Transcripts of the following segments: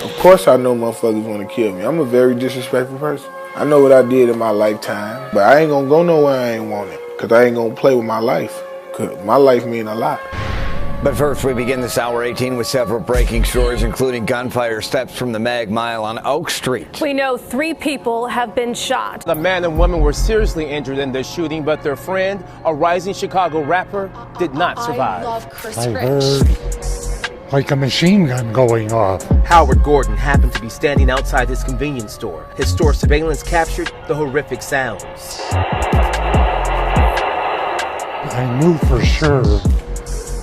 Of course I know motherfuckers want to kill me. I'm a very disrespectful person. I know what I did in my lifetime, but I ain't gonna go nowhere I ain't want it, because I ain't gonna play with my life, because my life mean a lot. But first, we begin this hour 18 with several breaking stories, including gunfire steps from the Mag Mile on Oak Street. We know 3 people have been shot. The man and woman were seriously injured in the shooting, but their friend, a rising Chicago rapper, did not survive. I love Chris I Rich. heard like a machine gun going off. Howard Gordon happened to be standing outside his convenience store. His store surveillance captured the horrific sounds. I knew for sure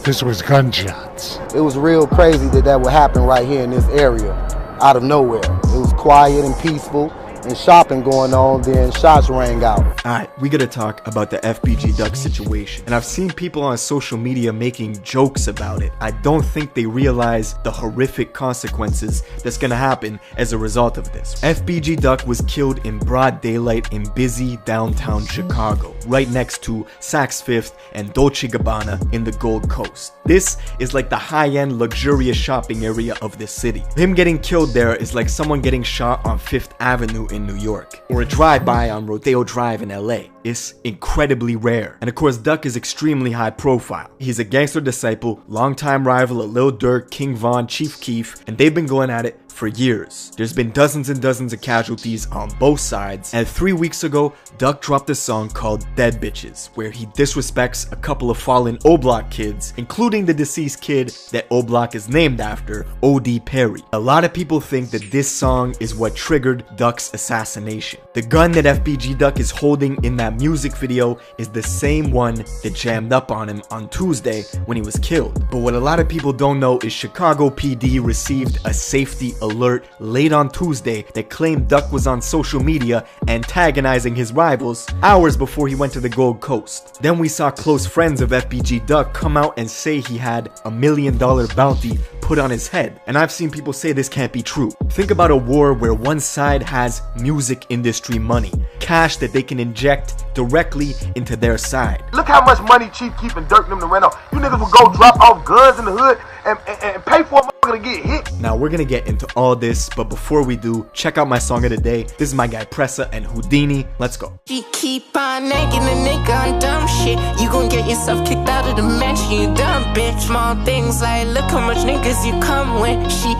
this was gunshots. It was real crazy that would happen right here in this area, out of nowhere. It was quiet and peaceful, and shopping going on, then shots rang out. Alright, we gotta talk about the FBG Duck situation. And I've seen people on social media making jokes about it. I don't think they realize the horrific consequences that's gonna happen as a result of this. FBG Duck was killed in broad daylight in busy downtown Chicago, right next to Saks Fifth and Dolce & Gabbana in the Gold Coast. This is like the high-end luxurious shopping area of the city. Him getting killed there is like someone getting shot on Fifth Avenue in New York, or a drive-by on Rodeo Drive in LA. It's incredibly rare. And of course, Duck is extremely high profile. He's a Gangster Disciple, longtime rival of Lil Durk, King Von, Chief Keef, and they've been going at it for years. There's been dozens and dozens of casualties on both sides, and 3 weeks ago, Duck dropped a song called Dead Bitches, where he disrespects a couple of fallen O-Block kids, including the deceased kid that O-Block is named after, O.D. Perry. A lot of people think that this song is what triggered Duck's assassination. The gun that FBG Duck is holding in that music video is the same one that jammed up on him on Tuesday when he was killed. But what a lot of people don't know is Chicago PD received a safety alert late on Tuesday that claimed Duck was on social media antagonizing his rivals hours before he went to the Gold Coast. Then we saw close friends of FBG Duck come out and say he had $1 million bounty put on his head. And I've seen people say this can't be true. Think about a war where one side has music industry money, cash that they can inject directly into their side. Look how much money Chief Keef and Durk them to rent off. You niggas will go drop off guns in the hood and pay for a motherfucker to get hit. Now we're gonna get into all this, but before we do, check out my song of the day. This is my guy Pressa and Houdini. Let's go. She keep on nagging a nigga on dumb shit. You gon' get yourself kicked out of the mansion, you dumb bitch. Small things like look how much niggas you come with. She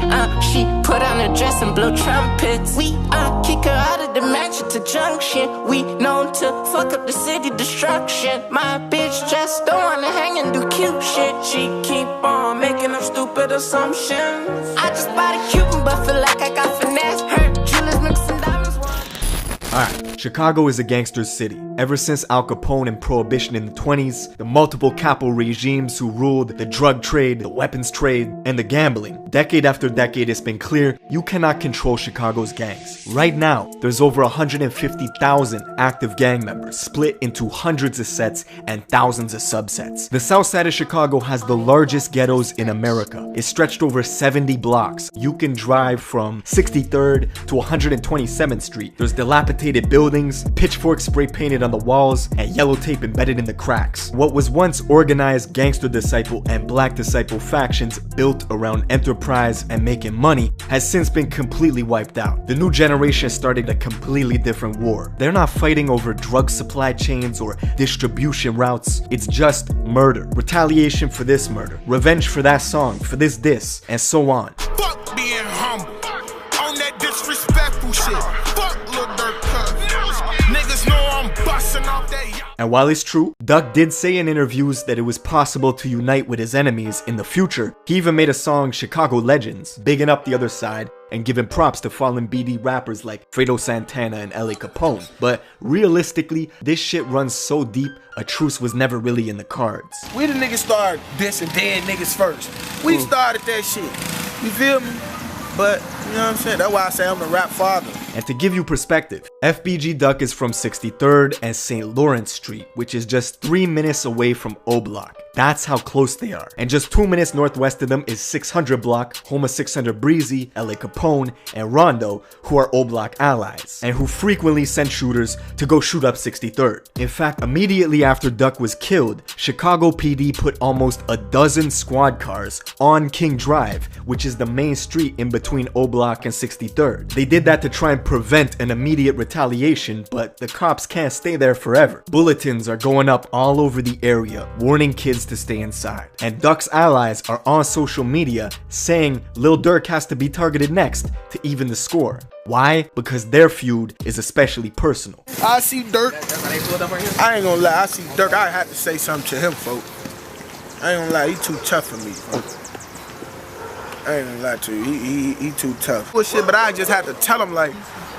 put on a dress and blow trumpets. We kick her out of the mansion to Junction. We known to fuck up the city destruction. My bitch just don't wanna hang and do cute shit. She keep on making them stupid assumptions. I just bought a Cuban but feel like I got finesse. Her jewelers mixing diamonds. Alright, Chicago is a gangster's city. Ever since Al Capone and Prohibition in the 20s, the multiple capo regimes who ruled the drug trade, the weapons trade, and the gambling. Decade after decade, it's been clear you cannot control Chicago's gangs. Right now, there's over 150,000 active gang members, split into hundreds of sets and thousands of subsets. The south side of Chicago has the largest ghettos in America. It's stretched over 70 blocks. You can drive from 63rd to 127th Street. There's dilapidated buildings, pitchforks spray painted on the walls, and yellow tape embedded in the cracks. What was once organized Gangster Disciple and Black Disciple factions built around enterprise and making money has since been completely wiped out. The new generation started a completely different war. They're not fighting over drug supply chains or distribution routes. It's just murder. Retaliation for this murder. Revenge for that song, for this diss, and so on. Fuck being humble. On that disrespectful shit. Fuck Lil Durk. Niggas know I'm busting off that. And while it's true, Duck did say in interviews that it was possible to unite with his enemies in the future. He even made a song, Chicago Legends, bigging up the other side and giving props to fallen BD rappers like Fredo Santana and L.A. Capone. But realistically, this shit runs so deep, a truce was never really in the cards. We the niggas started dissing dead niggas first. We started that shit. You feel me? But, you know what I'm saying? That's why I say I'm the rap father. And to give you perspective, FBG Duck is from 63rd and St. Lawrence Street, which is just 3 minutes away from O Block. That's how close they are. And just 2 minutes northwest of them is 600 Block, home of 600 Breezy, LA Capone, and Rondo, who are O Block allies, and who frequently send shooters to go shoot up 63rd. In fact, immediately after Duck was killed, Chicago PD put almost a dozen squad cars on King Drive, which is the main street in between O Block and 63rd. They did that to try and prevent an immediate retaliation, but the cops can't stay there forever. Bulletins are going up all over the area, warning kids to stay inside. And Duck's allies are on social media saying Lil Durk has to be targeted next to even the score. Why? Because their feud is especially personal. I see Durk. I ain't gonna lie, I see Durk. I had to say something to him, folks. I ain't gonna lie, he too tough for me, folks. I ain't gonna lie to you, he too tough. Well, shit, but I just had to tell him, like,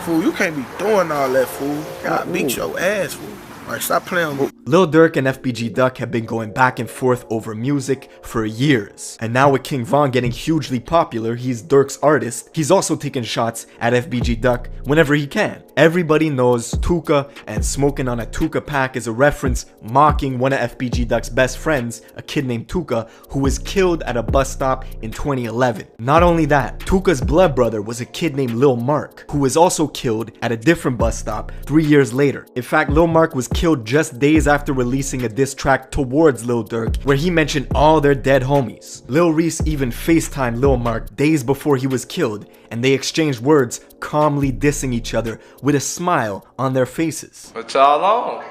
fool, you can't be doing all that, fool. I beat your ass, fool. Like, stop playing with me. Lil Durk and FBG Duck have been going back and forth over music for years. And now with King Von getting hugely popular, he's Durk's artist, he's also taking shots at FBG Duck whenever he can. Everybody knows Tooka, and smoking on a Tooka pack is a reference mocking one of FBG Duck's best friends, a kid named Tooka, who was killed at a bus stop in 2011. Not only that, Tooka's blood brother was a kid named Lil Mark, who was also killed at a different bus stop 3 years later. In fact, Lil Mark was killed just days after releasing a diss track towards Lil Durk, where he mentioned all their dead homies. Lil Reese even FaceTimed Lil Mark days before he was killed, and they exchanged words, calmly dissing each other with a smile on their faces. What y'all on?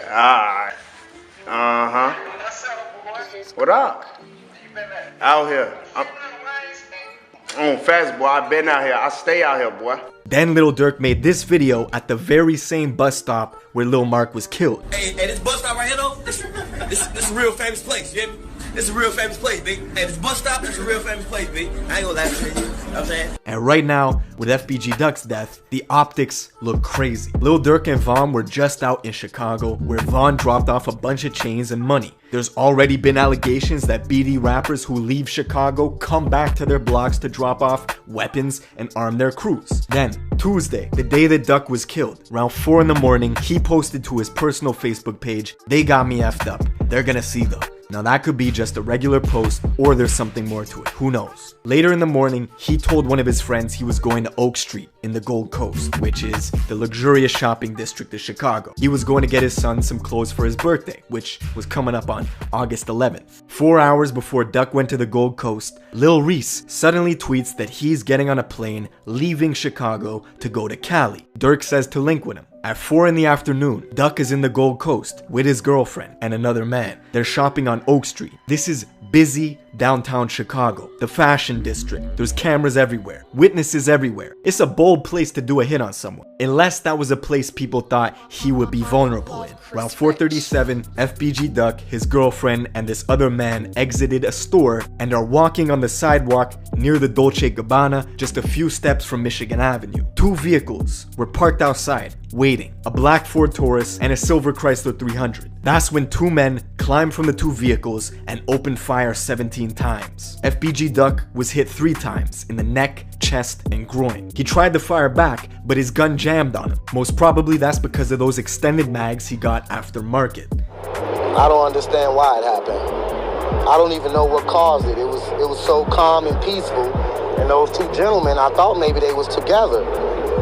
Alright. What up? Out here. I'm on fast, boy. I been out here. I stay out here, boy. Then Lil Durk made this video at the very same bus stop where Lil Mark was killed. Hey, this bus stop right here though, this a real famous place, you hear me? This is a real famous place, B. Hey, this bus stop is a real famous place, B. I ain't gonna lie to you, know what I'm saying? And right now, with FBG Duck's death, the optics look crazy. Lil Durk and Von were just out in Chicago, where Von dropped off a bunch of chains and money. There's already been allegations that BD rappers who leave Chicago come back to their blocks to drop off weapons and arm their crews. Then, Tuesday, the day that Duck was killed, around 4 in the morning, he posted to his personal Facebook page, "They got me effed up. They're gonna see though." Now that could be just a regular post, or there's something more to it, who knows. Later in the morning, he told one of his friends he was going to Oak Street in the Gold Coast, which is the luxurious shopping district of Chicago. He was going to get his son some clothes for his birthday, which was coming up on August 11th. 4 hours before Duck went to the Gold Coast, Lil Reese suddenly tweets that he's getting on a plane leaving Chicago to go to Cali. Durk says to link with him. At 4 in the afternoon, Duck is in the Gold Coast with his girlfriend and another man. They're shopping on Oak Street. This is busy downtown Chicago, the fashion district. There's cameras everywhere, witnesses everywhere. It's a bold place to do a hit on someone, unless that was a place people thought he would be vulnerable in. Around 4:37, FBG Duck, his girlfriend, and this other man exited a store and are walking on the sidewalk near the Dolce Gabbana, just a few steps from Michigan Avenue. 2 vehicles were parked outside, waiting, a black Ford Taurus and a silver Chrysler 300. That's when 2 men climbed from the 2 vehicles and opened fire 17 times. FBG Duck was hit 3 times in the neck, chest, and groin. He tried to fire back, but his gun jammed on him. Most probably that's because of those extended mags he got aftermarket. I don't understand why it happened. I don't even know what caused it. It was so calm and peaceful. And those 2 gentlemen, I thought maybe they was together,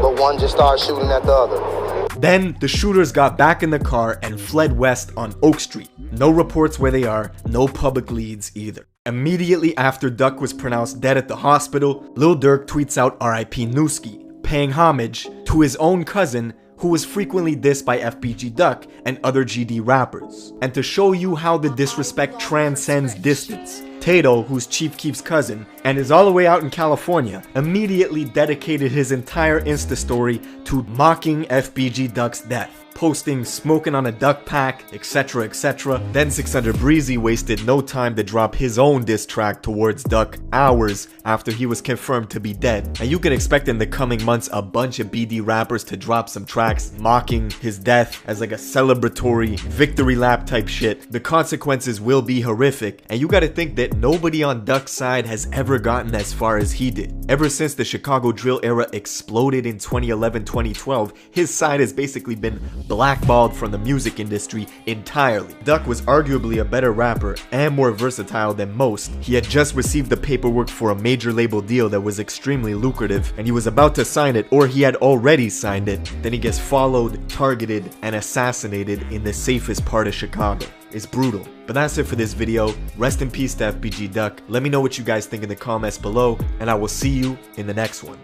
but one just started shooting at the other. Then the shooters got back in the car and fled west on Oak Street. No reports where they are, no public leads either. Immediately after Duck was pronounced dead at the hospital, Lil Durk tweets out RIP Newski, paying homage to his own cousin who was frequently dissed by FBG Duck and other GD rappers. And to show you how the disrespect transcends distance, Tato, who's Chief Keef's cousin, and is all the way out in California, immediately dedicated his entire Insta story to mocking FBG Duck's death, posting smoking on a duck pack, etc, etc. Then 600 Breezy wasted no time to drop his own diss track towards Duck hours after he was confirmed to be dead. And you can expect in the coming months a bunch of BD rappers to drop some tracks mocking his death as like a celebratory victory lap type shit. The consequences will be horrific, and you gotta think that nobody on Duck's side has ever gotten as far as he did. Ever since the Chicago drill era exploded in 2011-2012, his side has basically been blackballed from the music industry entirely. Duck was arguably a better rapper and more versatile than most. He had just received the paperwork for a major label deal that was extremely lucrative, and he was about to sign it, or he had already signed it. Then he gets followed, targeted, and assassinated in the safest part of Chicago. It's brutal. But that's it for this video. Rest in peace to FBG Duck. Let me know what you guys think in the comments below, and I will see you in the next one.